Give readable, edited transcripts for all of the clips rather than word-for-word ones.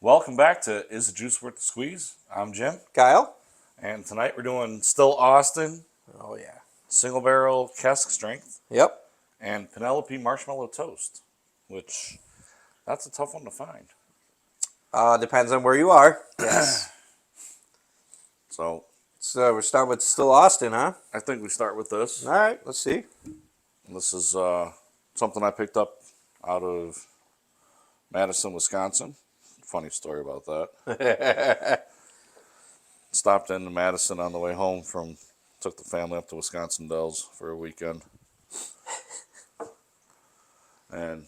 Welcome back to Is the Juice Worth the Squeeze? I'm Jim, Kyle? and tonight we're doing Still Austin, Oh, yeah. Single Barrel Cask Strength, Yep. and Penelope Marshmallow Toast, which that's a tough one to find. Depends on where you are. Yes. So So we're starting with still Austin, huh? I think we start with this. All right, let's see. This is something I picked up out of Madison, Wisconsin. Funny story about that. Stopped into Madison on the way home took the family up to Wisconsin Dells for a weekend. And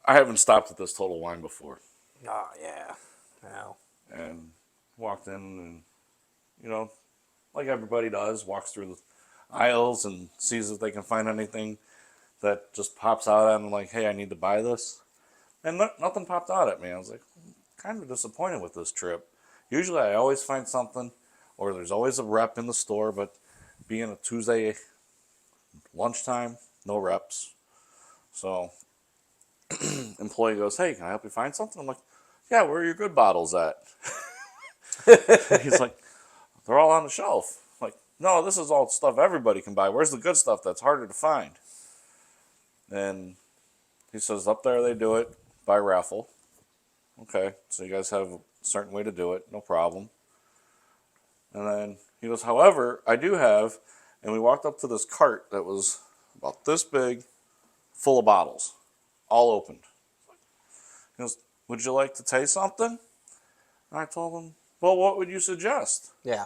I haven't stopped at this Total Wine before. Oh, yeah. Wow. And walked in and, you know, like everybody does, walks through the aisles and sees if they can find anything that just pops out at them like, hey, I need to buy this. And nothing popped out at me. I was like, kind of disappointed with this trip. Usually I always find something, or there's always a rep in the store, but being a Tuesday lunchtime, no reps. So employee goes, hey, can I help you find something? I'm like, yeah, where are your good bottles at? He's like, they're all on the shelf. I'm like, no, this is all stuff everybody can buy. Where's the good stuff that's harder to find? And he says, up there they do it by raffle. Okay, so you guys have a certain way to do it, no problem. And then he goes, however, I do have, and we walked up to this cart that was about this big, full of bottles, all opened. He goes, would you like to taste something? And I told him, well, what would you suggest? Yeah.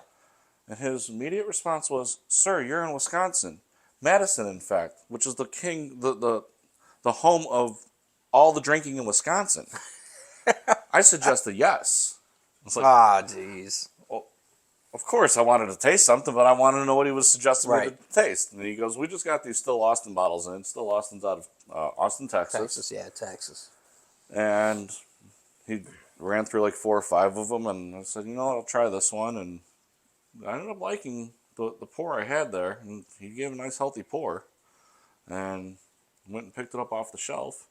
And his immediate response was, sir, you're in Wisconsin. Madison, in fact, which is the home of all the drinking in Wisconsin. I suggested yes. It's like, Jeez. well, of course I wanted to taste something, but I wanted to know what he was suggesting me Right. to taste. And he goes, we just got these Still Austin bottles in. Still Austin's out of Austin, Texas. Texas, yeah, Texas. And he ran through like 4 or 5 of them, and I said, you know what, I'll try this one. And I ended up liking the pour I had there, and he gave a nice healthy pour. And went and picked it up off the shelf.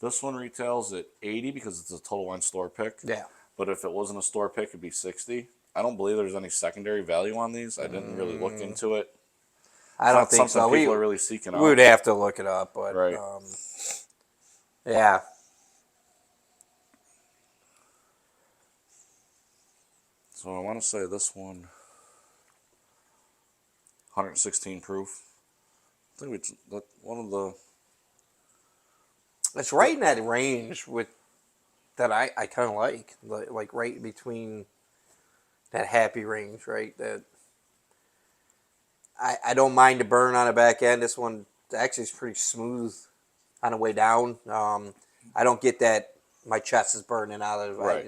This one retails at 80 because it's a Total Wine store pick. Yeah. But if it wasn't a store pick, it'd be 60. I don't believe there's any secondary value on these. I didn't really look into it. I don't think Something so. people are really seeking out. We would have to look it up, but Right. Yeah. So I want to say this one, 116 proof. I think it's one of the. It's right in that range with that I kind of like right between that happy range, right? That I don't mind the burn on the back end. This one actually is pretty smooth on the way down. I don't get that my chest is burning out of Right.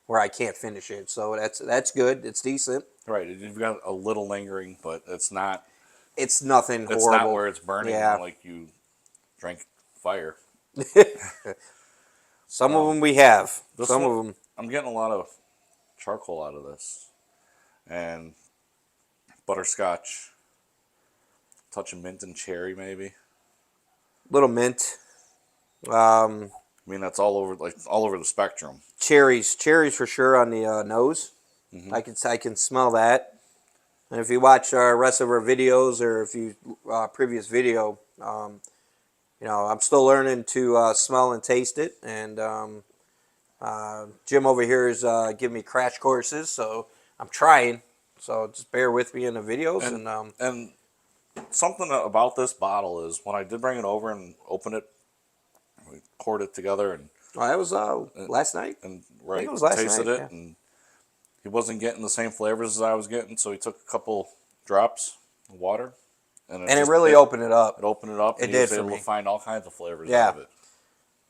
where I can't finish it. So that's good. It's decent. Right, you've got a little lingering, but it's not. It's nothing It's horrible. not where it's burning Yeah. like you drank fire. Some of them we have. This Some one, of them. I'm getting a lot of charcoal out of this, and butterscotch, touch of mint and cherry maybe. Little mint. I mean that's all over the spectrum. Cherries for sure on the nose. Mm-hmm. I can smell that. And if you watch our rest of our videos, or if you previous video, I'm still learning to smell and taste it. And Jim over here is giving me crash courses, so I'm trying. So just bear with me in the videos. And something about this bottle is when I did bring it over and open it, we poured it together and that was last night. and I think it was last tasted night, it, yeah. and he wasn't getting the same flavors as I was getting, so he took a couple drops of water, and It really opened it up. It opened it up. It and did he was for able me. to find all kinds of flavors Yeah. out of it.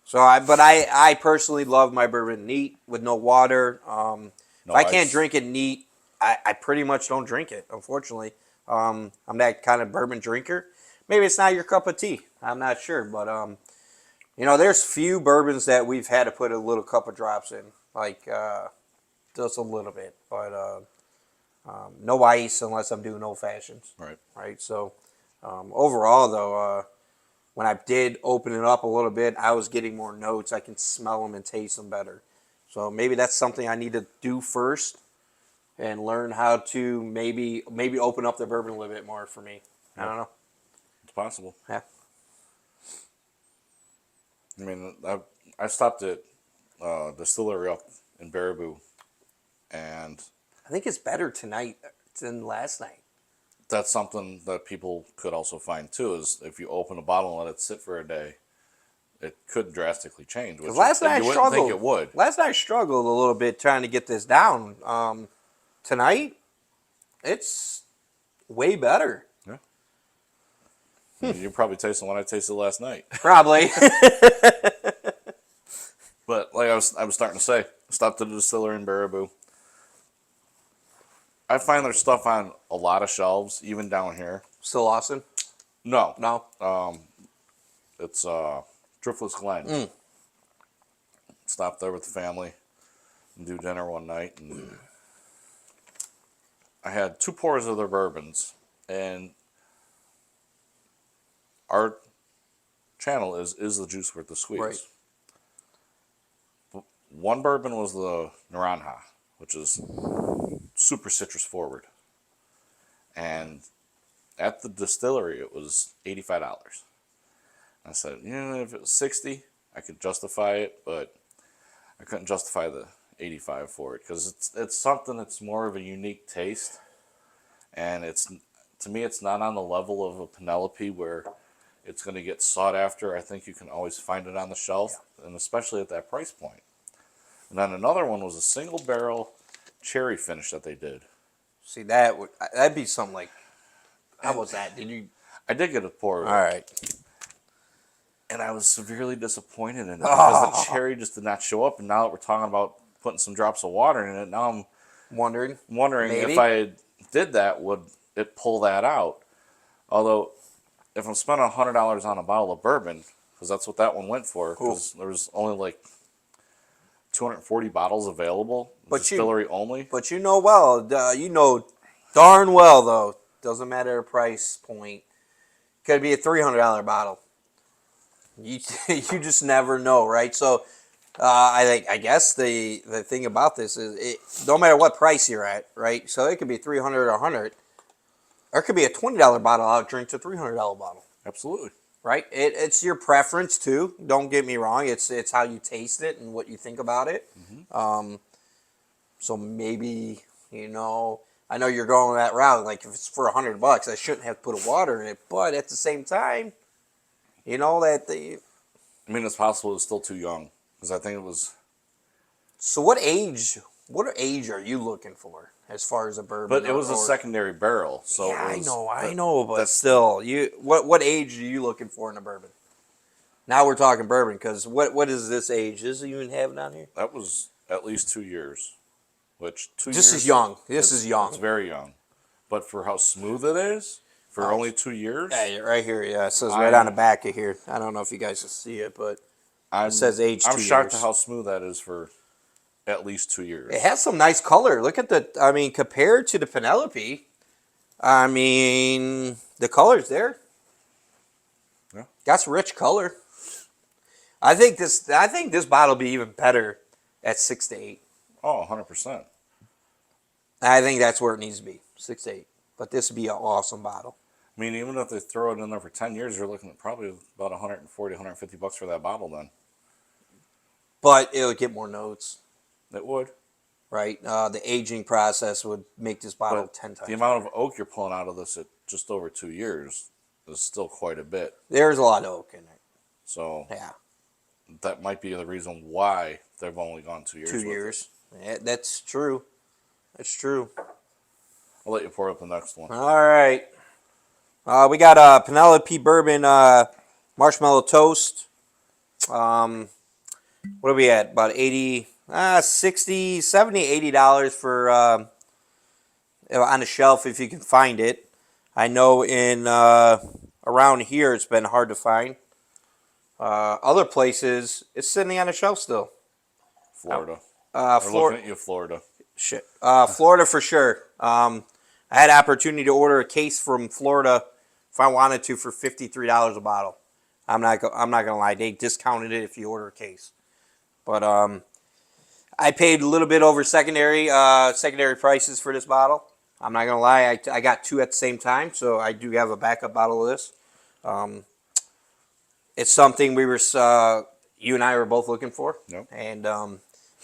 So I personally love my bourbon neat with no water. If I can't ice. drink it neat, I pretty much don't drink it. Unfortunately, I'm that kind of bourbon drinker. Maybe it's not your cup of tea. I'm not sure, but there's few bourbons that we've had to put a little cup of drops in, like just a little bit, but no ice unless I'm doing old fashions. Right. Right. So overall, though, when I did open it up a little bit, I was getting more notes. I can smell them and taste them better. So maybe that's something I need to do first, and learn how to maybe open up the bourbon a little bit more for me. I don't know. It's possible. Yeah. I mean, I stopped at distillery up in Baraboo, and I think it's better tonight than last night. that's something that people could also find too. Is if you open a bottle and let it sit for a day, it could drastically change. Which Last night I you wouldn't think struggled. it would. Last night I struggled a little bit trying to get this down. Tonight, it's way better. Yeah. You're probably tasting what I tasted last night. Probably. But like I was starting to say, stopped at the distillery in Baraboo. I find there's stuff on a lot of shelves, even down here. Still Austin? No, No. it's Driftless Glen. Stopped there with the family and do dinner one night, and I had 2 pours of their bourbons, and our channel is the juice worth the squeeze. Right. One bourbon was the Naranja, which is super citrus forward, and at the distillery it was $85. I said, if it was 60, I could justify it, but I couldn't justify the 85 for it because it's something that's more of a unique taste, and to me it's not on the level of a Penelope where it's going to get sought after. I think you can always find it on the shelf, and especially at that price point. And then another one was a single barrel cherry finish that they did. See, that'd be something like, how was that? Did you? I did get a pour of it, All right. and I was severely disappointed in it because the cherry just did not show up. And now that we're talking about putting some drops of water in it, now I'm Wondering wondering maybe? if I did that, would it pull that out? Although, if I'm spending $100 on a bottle of bourbon, because that's what that one went for, because there was only like 240 bottles available, distillery only. But you know darn well though. Doesn't matter the price point. Could be a $300 bottle. You you just never know, right? So I guess the thing about this is no matter what price you're at, right? So it could be 300 or 100. Or it could be a $20 bottle. I'll drink to $300 bottle. Absolutely. Right? It's your preference too. Don't get me wrong. It's how you taste it and what you think about it. So maybe, I know you're going that route. Like if it's for $100, I shouldn't have to put a water in it. But at the same time, I mean, it's possible it's still too young because I think it was. So what age are you looking for as far as a bourbon? But it was a secondary barrel, so yeah, it was, I know, but still, what age are you looking for in a bourbon? Now we're talking bourbon because what is this age? Does it even have it on here? That was at least 2 years, which 2 years. This is young. This is young. It's very young, but for how smooth it is, for only 2 years. Yeah, right here. Yeah, it says right on the back of here. I don't know if you guys can see it, but it says age. I'm 2 shocked years. at how smooth that is for at least 2 years. It has some nice color. Look at compared to the Penelope, the color's there. Yeah. Got some rich color. I think this bottle will be even better at 6 to 8. Oh, 100%. I think that's where it needs to be, 6 to 8. But this would be an awesome bottle. I mean, even if they throw it in there for 10 years, you're looking at probably about $140, $150 for that bottle then. But it'll get more notes. It would. Right? The aging process would make this bottle 10 times. The amount of oak you're pulling out of this at just over 2 years is still quite a bit. There's a lot of oak in it. So yeah, that might be the reason why they've only gone 2 years. 2 years. Yeah, that's true. That's true. I'll let you pour up the next one. All right. We got Penelope Bourbon Marshmallow Toast. What are we at? About 80, 60, 70, $80 for on the shelf if you can find it. I know in around here it's been hard to find. Other places it's sitting on the shelf still. Florida. We're looking at you, Florida. Shit. Florida for sure. I had opportunity to order a case from Florida if I wanted to for $53 a bottle. I'm not gonna lie, they discounted it if you order a case. But I paid a little bit over secondary prices for this bottle. I'm not gonna lie, I got two at the same time, so I do have a backup bottle of this. It's something you and I were both looking for, Yep. and I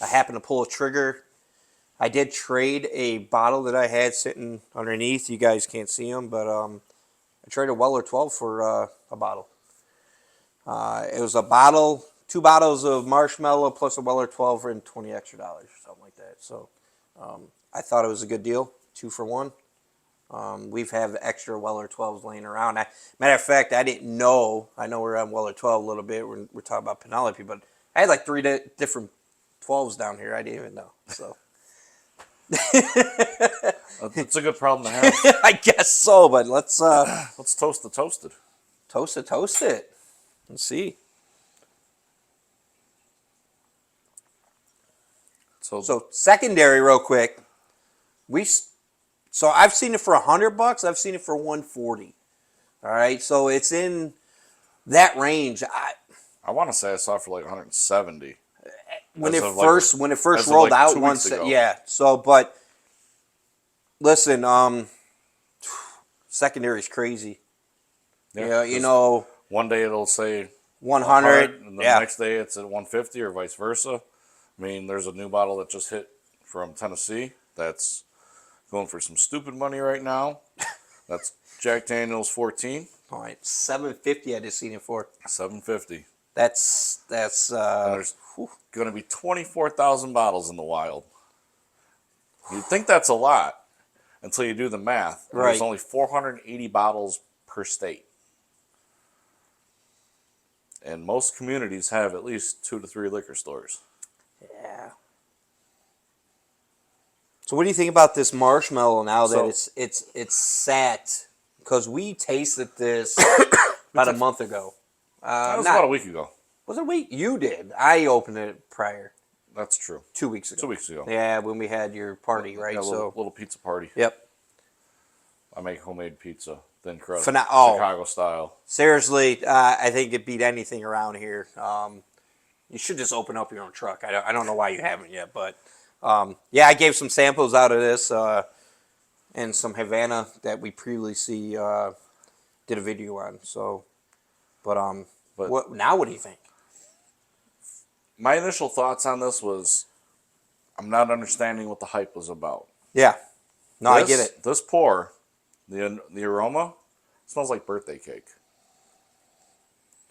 happened to pull a trigger. I did trade a bottle that I had sitting underneath. You guys can't see them, but I traded Weller 12 for a bottle. It was a bottle, 2 bottles of Marshmallow plus a Weller 12 for $20 extra, something like that. So I thought it was a good deal, 2 for 1. We've have extra Weller 12s laying around. Matter of fact, I didn't know. I know we're on Weller 12 a little bit. We're talking about Penelope, but I had like 3 different 12s down here. I didn't even know. So It's a good problem to have. I guess so. But let's Let's toast the toasted. toast it. Let's see. So secondary, real quick. So I've seen it for $100. I've seen it for $140. All right, so it's in that range. I want to say I saw it for like 170. When As it of first rolled out 2 once, weeks ago. yeah. So, but listen, secondary is crazy. Yeah, you 'cause know, one day it'll say 100. and the Yeah, next day it's at 150 or vice versa. I mean, there's a new bottle that just hit from Tennessee that's going for some stupid money right now. That's Jack Daniel's 14, all right, 750. I just seen it for. $7.50. That's And there's going to be 24,000 bottles in the wild. You'd think that's a lot until you do the math. And Right. There's only 480 bottles per state. And most communities have at least 2 to 3 liquor stores. yeah. So what do you think about this marshmallow now that So- it's sat? Because we tasted this about a month ago. That was about a week ago. Was it a week? You did. I opened it prior, That's true. 2 weeks ago. 2 weeks ago. Yeah, when we had your party, right? Yeah, a So little pizza party. yep. I make homemade pizza, thin crust, Oh. Chicago style. Seriously, I think it beat anything around here. You should just open up your own truck. I don't know why you haven't yet, but yeah, I gave some samples out of this and some Havana that we previously did a video on. So, but what do you think? My initial thoughts on this was, I'm not understanding what the hype was about. Yeah, no, I get it. This pour, the aroma smells like birthday cake.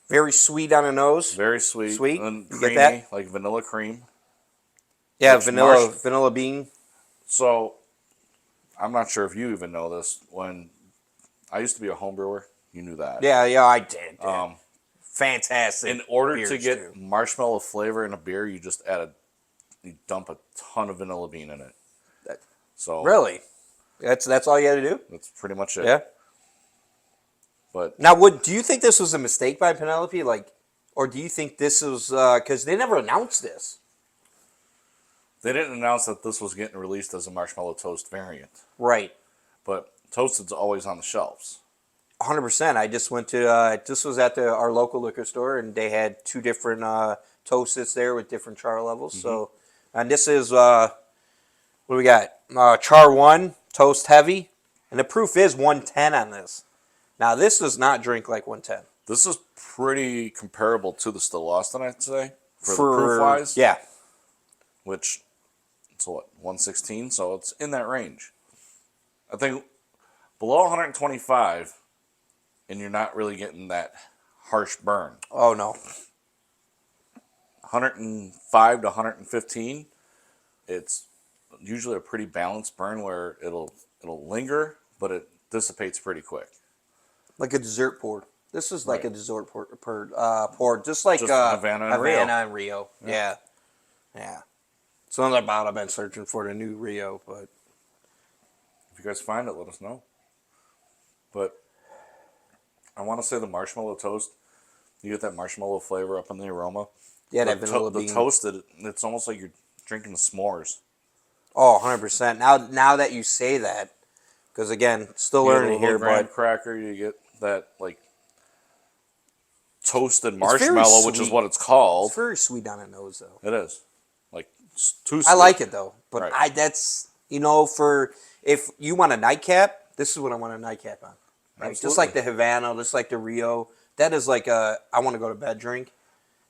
Very sweet on the nose. Very sweet, Sweet? and You creamy, get that? like vanilla cream. Yeah, Which vanilla bean. So, I'm not sure if you even know this. When I used to be a home brewer, you knew that. Yeah, I did. Um, Fantastic. in order to beers, get too. marshmallow flavor in a beer, you dump a ton of vanilla bean in it. So Really, that's all you had to do. that's pretty much it. Yeah. But Now, do you think this was a mistake by Penelope? Or do you think this was because they never announced this? they didn't announce that this was getting released as a Marshmallow Toast variant. Right. But Toasted's always on the shelves. 100%. I just went to this was at our local liquor store, and they had 2 different toasteds there with different char levels. So, and this is what do we got? Char 1, toast heavy, and the proof is 110 on this. Now, this does not drink like 110. This is pretty comparable to the Still Austin, I'd say, for the proof wise. Yeah. Which, it's what, 116? So it's in that range. I think below 125, and you're not really getting that harsh burn. Oh no. 105 to 115, it's usually a pretty balanced burn where it'll linger, but it dissipates pretty quick. Like a dessert pour. This is like Right. a dessert pour, just like Just Havana and Rio. and Rio. Yeah. It's another bottle I've been searching for, the new Rio, but If you guys find it, let us know. But I want to say the Marshmallow Toast, you get that marshmallow flavor up in the aroma. yeah, that the vanilla bean. The toasted, it's almost like you're drinking the s'mores. Oh, 100%. Now that you say that, because again, still You get a learning little here, graham but cracker, you get that like toasted very marshmallow, which is sweet. what it's called. it's very sweet on the nose, though. It is. Like too I sweet. like it though, but Right. that's for if you want a nightcap, this is what I want a nightcap on. Right, just like the Havana, just like the Rio. That is like a I want to go to bed drink.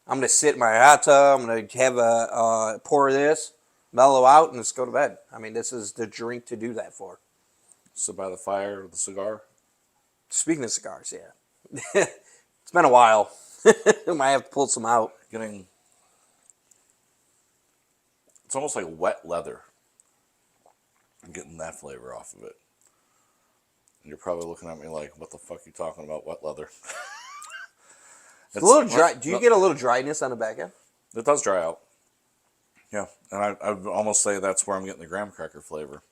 I'm gonna sit in my hot tub. I'm gonna have a pour of this, mellow out, and just go to bed. I mean, this is the drink to do that for. Sit by the fire with a cigar. Speaking of cigars, yeah, it's been a while. I might have to pull some out. Getting. It's almost like wet leather. I'm getting that flavor off of it. And you're probably looking at me like, what the fuck are you talking about, wet leather? It's a little dry. Do you get a little dryness on the back end? It does dry out. Yeah, and I would almost say that's where I'm getting the graham cracker flavor.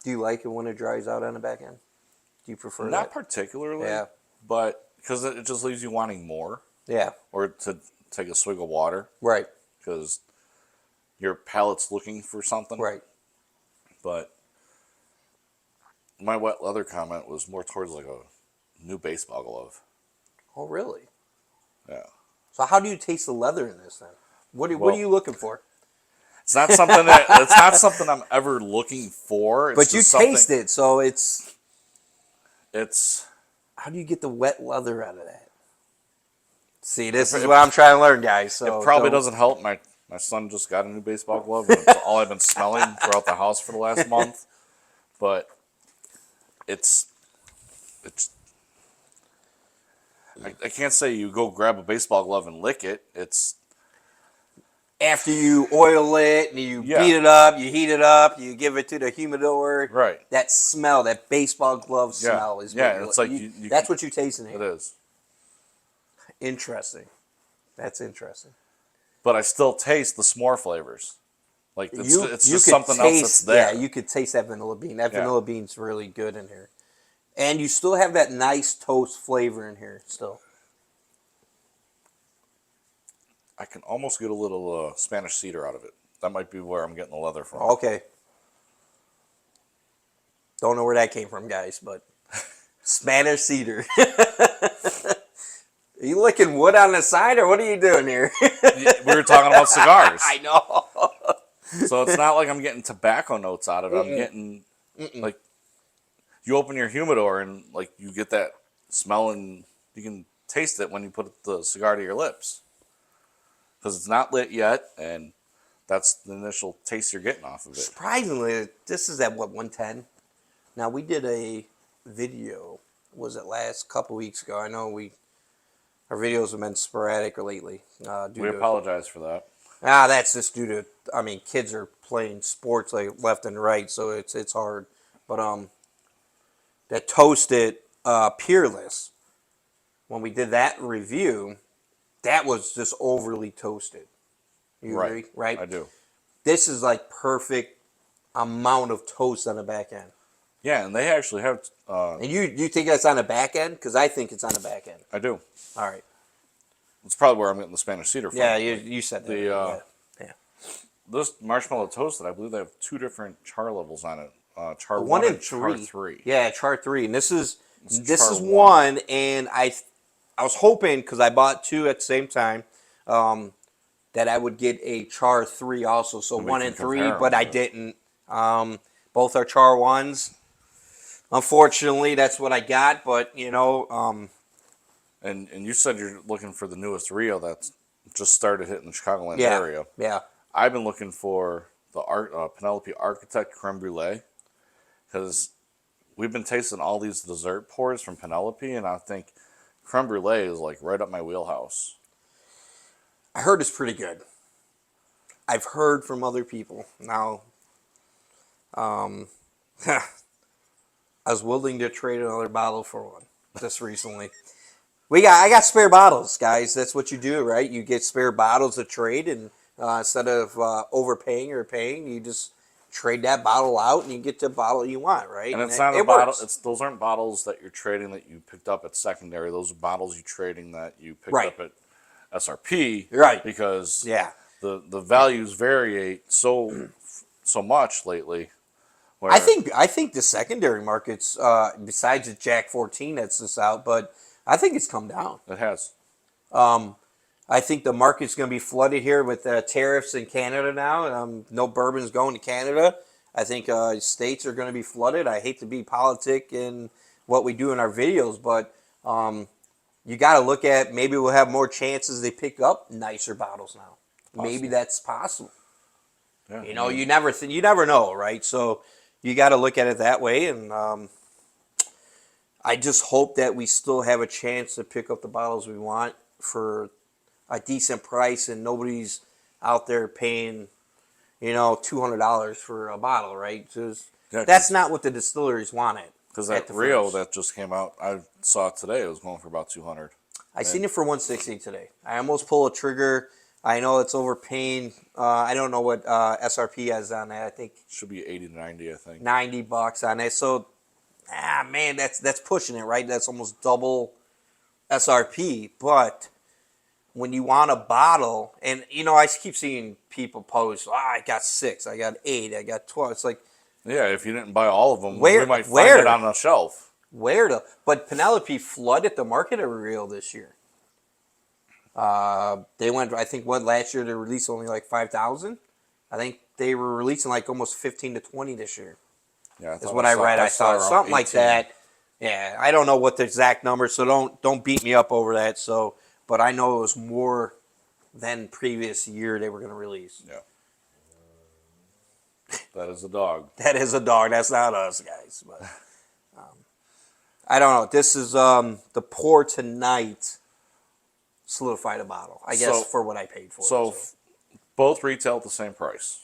Do you like it when it dries out on the back end? Do you prefer Not that? particularly, Yeah. but because it just leaves you wanting more, Yeah. or to take a swig of water, Right. because your palate's looking for something. Right. But my wet leather comment was more towards like a new baseball glove. Oh, really? Yeah. So how do you taste the leather in this then? What are Well, you looking for? It's not something that it's not something I'm ever looking for. It's But you just something, taste it, so it's. It's How do you get the wet leather out of that? See, this is what I'm trying to learn, guys. So it probably don't- doesn't help. My son just got a new baseball glove, and it's all I've been smelling throughout the house for the last month. But it's I can't say you go grab a baseball glove and lick it. It's After you oil it and you Yeah. beat it up, you heat it up, you give it to the humidor. right. That smell, that baseball glove Yeah. smell is Yeah, what it's like you that's can- what you taste in It here. is. Interesting. That's interesting. But I still taste the s'more flavors. Like it's You just could something else that's there. Yeah, you could taste that vanilla bean. That Yeah. vanilla bean's really good in here. And you still have that nice toast flavor in here still. I can almost get a little Spanish cedar out of it. That might be where I'm getting the leather from. Okay. Don't know where that came from, guys, but Spanish cedar. Are you licking wood on the side, or what are you doing here? We were talking about cigars. I know. So it's not like I'm getting tobacco notes out of it. I'm getting like you open your humidor and like you get that smell and you can taste it when you put the cigar to your lips because it's not lit yet, and that's the initial taste you're getting off of it. Surprisingly, this is at what, 110? Now we did a video. Was it last couple weeks ago? I know our videos have been sporadic lately. We apologize for that. That's just due to, I mean, kids are playing sports like left and right, so it's hard. But that toasted Peerless, when we did that review, that was just overly toasted. You agree, right? I do. This is like perfect amount of toast on the back end. Yeah, and they actually have. And you think that's on the back end? Because I think it's on the back end. I do. All right. It's probably where I'm getting the Spanish cedar from. Yeah, you said that. Yeah. This marshmallow toasted, I believe they have two different char levels on it. Char One and char three. 3. Yeah, char 3, and this is char one, and I was hoping because I bought two at the same time, that I would get a char 3 also. So And we 1 can and 3, compare 'em, but I but- didn't. Both are char 1s. Unfortunately, that's what I got. But And you said you're looking for the newest Rio that's just started hitting the Chicagoland yeah, area. yeah. I've been looking for the Penelope Architect Creme Brulee because we've been tasting all these dessert pours from Penelope, and I think Creme Brulee is like right up my wheelhouse. I heard it's pretty good. I've heard from other people. Now, I was willing to trade another bottle for one just recently. I got spare bottles, guys. That's what you do, right? You get spare bottles to trade, and instead of overpaying or paying, you just trade that bottle out, and you get the bottle you want, right? And it's not a bottle. works. Those aren't bottles that you're trading that you picked up at secondary. Those are bottles you're trading that you picked Right. up at SRP. Right. Because Yeah. the values vary so much lately. Where I think the secondary markets, besides the Jack 14 that's just out, but I think it's come down. it has. I think the market's going to be flooded here with tariffs in Canada now. No bourbon's going to Canada. I think states are going to be flooded. I hate to be politic in what we do in our videos, but you got to look at maybe we'll have more chances they pick up nicer bottles now. Maybe that's possible. Yeah, You know, you never know, right? So you got to look at it that way, and I just hope that we still have a chance to pick up the bottles we want for a decent price, and nobody's out there paying, $200 for a bottle, right? That's not what the distilleries wanted. Because that Rio that just came out, I saw it today. It was going for about 200. I seen it for 160 today. I almost pulled a trigger. I know it's overpaying. I don't know what SRP has on that. I think should be 80 to 90. I think $90 on it. So, man, that's pushing it, right? That's almost double SRP. But when you want a bottle, and I keep seeing people post, I got 6, I got 8, I got 12. It's like, yeah, if you didn't buy all of them, we might find it on the shelf. But Penelope flooded the market of Rio this year. They went, I think, last year they released only like 5,000. I think they were releasing like almost 15 to 20 this year. Yeah, is what I read. I saw something 18. Like that. Yeah, I don't know what the exact number, so don't beat me up over that. So, but I know it was more than previous year they were going to release. Yeah. That is a dog. That is a dog. That's not us, guys. But I don't know. This is the pour tonight. Solidified a bottle, I guess, for what I paid for. So both retail at the same price.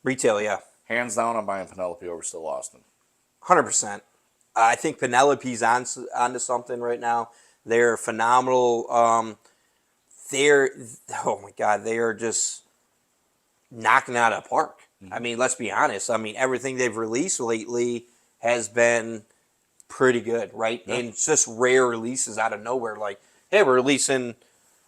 Retail, yeah. Hands down, I'm buying Penelope over Still Austin. 100%. I think Penelope's onto something right now. They're phenomenal. Oh my God, they are just knocking it out of the park. Mm-hmm. I mean, let's be honest. I mean, everything they've released lately has been pretty good, right? Yeah. And it's just rare releases out of nowhere. Like, hey, we're releasing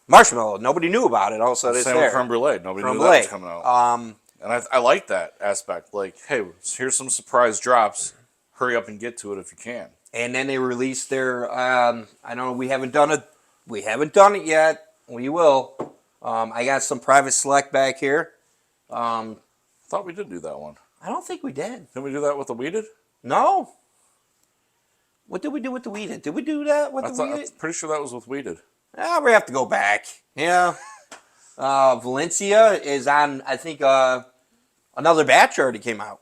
Marshmallow. Nobody knew about it. All of a sudden, it's there. Same with Creme Brulee. Nobody knew that was coming out. And I like that aspect. Like, hey, here's some surprise drops. Hurry up and get to it if you can. And then they released their. I don't know. We haven't done it. We haven't done it yet. We will. I got some private select back here. I thought we did do that one. I don't think we did. Didn't we do that with the weeded? No. What did we do with the weeded? Did we do that with the weeded? I'm pretty sure that was with weeded. We have to go back. Yeah. Valencia is on, I think, another batch already came out.